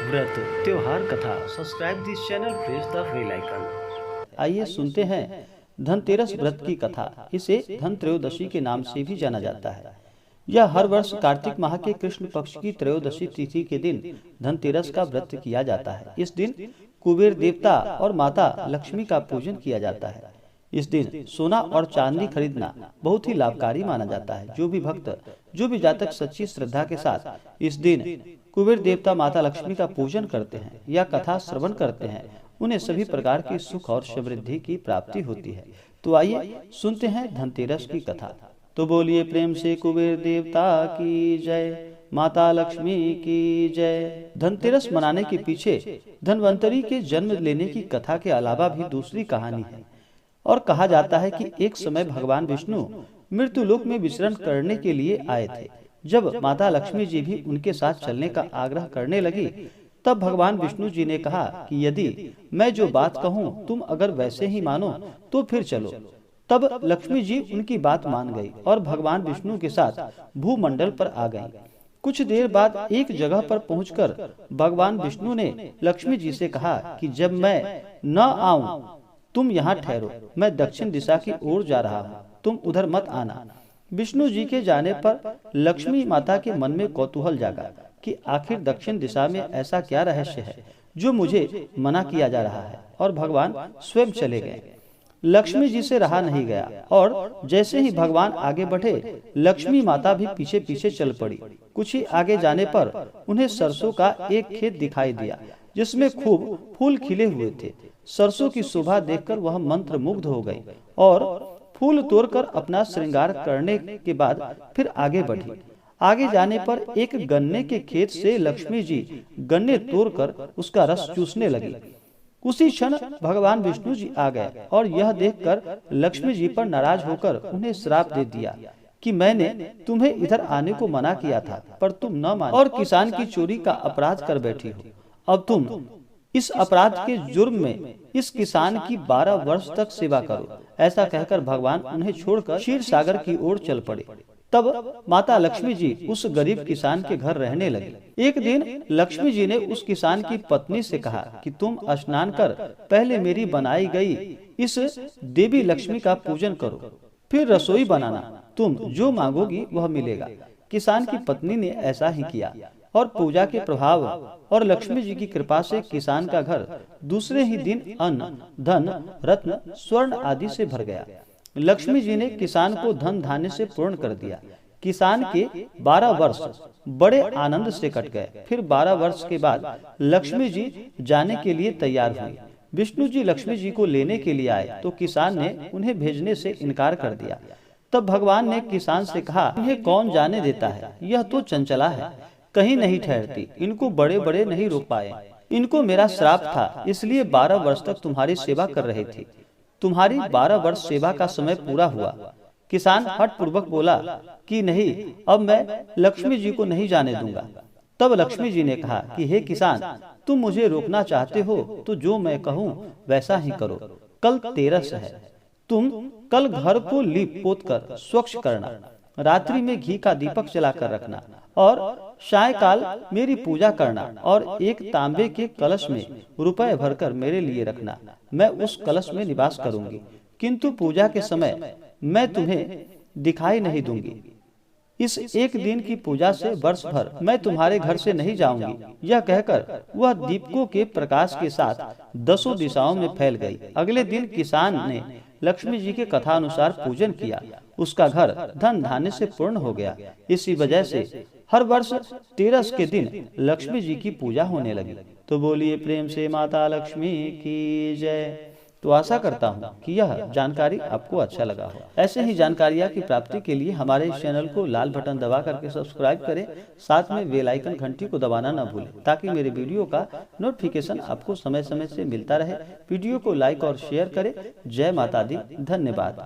व्रत त्योहार कथा। Subscribe this channel, press the bell icon. आइए सुनते हैं धनतेरस व्रत की कथा। इसे धन त्रयोदशी के नाम से भी जाना जाता है। यह हर वर्ष कार्तिक माह के कृष्ण पक्ष की त्रयोदशी तिथि के दिन धनतेरस का व्रत किया जाता है। इस दिन कुबेर देवता और माता लक्ष्मी का पूजन किया जाता है। इस दिन सोना और चांदी खरीदना बहुत ही लाभकारी माना जाता है। जो भी जातक सच्ची श्रद्धा के साथ इस दिन कुबेर देवता माता लक्ष्मी का पूजन करते हैं या कथा श्रवण करते हैं, उन्हें सभी प्रकार की सुख और समृद्धि की प्राप्ति होती है। तो आइए सुनते हैं धनतेरस की कथा। तो बोलिए प्रेम से कुबेर देवता की जय, माता लक्ष्मी की जय। धनतेरस मनाने के पीछे धनवंतरी के जन्म लेने की कथा के अलावा भी दूसरी कहानी है। और कहा जाता है कि एक समय भगवान विष्णु मृत्यु लोक में विचरण करने के लिए आए थे। जब माता लक्ष्मी जी भी उनके साथ चलने का आग्रह करने लगी, तब भगवान विष्णु जी ने कहा कि यदि मैं जो बात कहूँ तुम अगर वैसे ही मानो तो फिर चलो। तब लक्ष्मी जी उनकी बात मान गई और भगवान विष्णु के साथ भूमंडल पर आ गई। कुछ देर बाद एक जगह पर पहुंचकर भगवान विष्णु ने लक्ष्मी जी से कहा कि जब मैं न आऊं तुम यहाँ ठहरो, मैं दक्षिण दिशा की ओर जा रहा हूँ, तुम उधर मत आना। विष्णु जी के जाने पर लक्ष्मी माता के मन में कौतूहल जागा कि आखिर दक्षिण दिशा में ऐसा क्या रहस्य है जो मुझे मना किया जा रहा है, और भगवान स्वयं चले गए। लक्ष्मी जी से रहा नहीं गया और जैसे ही भगवान आगे बढ़े, लक्ष्मी माता भी पीछे पीछे चल पड़ी। कुछ ही आगे जाने पर उन्हें सरसों का एक खेत दिखाई दिया जिसमें खूब फूल खिले हुए थे। सरसों की शोभा देखकर वह मंत्र मुग्ध हो गई और फूल तोड़कर अपना श्रृंगार करने के बाद फिर आगे बढ़ी। आगे जाने पर एक गन्ने के खेत से लक्ष्मी जी गन्ने तोड़कर उसका रस चूसने लगी। उसी क्षण भगवान विष्णु जी आ गए और यह देखकर लक्ष्मी जी पर नाराज होकर उन्हें श्राप दे दिया कि मैंने तुम्हें इधर आने को मना किया था, पर तुम न माने और किसान की चोरी का अपराध कर बैठी हो। अब तुम इस अपराध के जुर्म में इस किसान की 12 वर्ष तक सेवा करो। ऐसा कहकर भगवान उन्हें छोड़कर क्षीर सागर की ओर चल पड़े। तब माता लक्ष्मी जी उस गरीब किसान के घर रहने लगी। एक दिन लक्ष्मी जी ने उस किसान की पत्नी से कहा कि तुम स्नान कर पहले मेरी बनाई गई इस देवी लक्ष्मी का पूजन करो, फिर रसोई बनाना, तुम जो मांगोगी वह मिलेगा। किसान की पत्नी ने ऐसा ही किया और पूजा के प्रभाव और लक्ष्मी जी की कृपा से किसान का घर दूसरे ही दिन अन्न, धन, रत्न, स्वर्ण आदि से भर गया। लक्ष्मी जी ने किसान को धन धान्य से पूर्ण कर दिया। किसान के 12 वर्ष बड़े आनंद से कट गए। फिर 12 वर्ष के बाद लक्ष्मी जी जाने के लिए तैयार हुई। विष्णु जी लक्ष्मी जी को लेने के लिए आए तो किसान ने उन्हें भेजने से इनकार कर दिया। तब भगवान ने किसान से कहा, इन्हें कौन जाने देता है, यह तो चंचला है, कहीं नहीं ठहरती, इनको बड़े बड़े नहीं रोक पाए। इनको मेरा श्राप था, इसलिए 12 वर्ष तक तुम्हारी सेवा कर रही थी। तुम्हारी 12 वर्ष सेवा का समय पूरा हुआ। किसान हठ पूर्वक बोला कि नहीं, अब मैं लक्ष्मी जी को नहीं जाने दूंगा। तब लक्ष्मी जी ने कहा कि हे किसान, तुम मुझे रोकना चाहते हो तो जो मैं कहूँ वैसा ही करो। कल तेरस है, तुम कल घर को लीप पोत कर स्वच्छ करना, रात्रि में घी का दीपक जलाकर रखना और सायकाल मेरी पूजा करना और एक तांबे के कलश में रुपए भरकर मेरे लिए रखना। मैं उस कलश में निवास करूंगी, किंतु पूजा के समय मैं तुम्हें दिखाई नहीं दूंगी। इस एक दिन की पूजा से वर्ष भर मैं तुम्हारे घर से नहीं जाऊंगी। यह कहकर वह दीपकों के प्रकाश के साथ 10 दिशाओं में फैल गई। अगले दिन किसान ने लक्ष्मी जी के कथा अनुसार पूजन किया। उसका घर धन धान्य से पूर्ण हो गया। इसी वजह से हर वर्ष तेरस के दिन लक्ष्मी जी की पूजा होने लगी। तो बोलिए प्रेम से माता लक्ष्मी की जय। तो आशा करता हूँ कि यह जानकारी आपको अच्छा लगा हो। ऐसे ही जानकारियाँ की प्राप्ति के लिए हमारे इस चैनल को लाल बटन दबा करके सब्सक्राइब करें, साथ में बेल आइकन घंटी को दबाना न भूलें ताकि मेरे वीडियो का नोटिफिकेशन आपको समय समय से मिलता रहे। वीडियो को लाइक और शेयर करें। जय माता दी, धन्यवाद।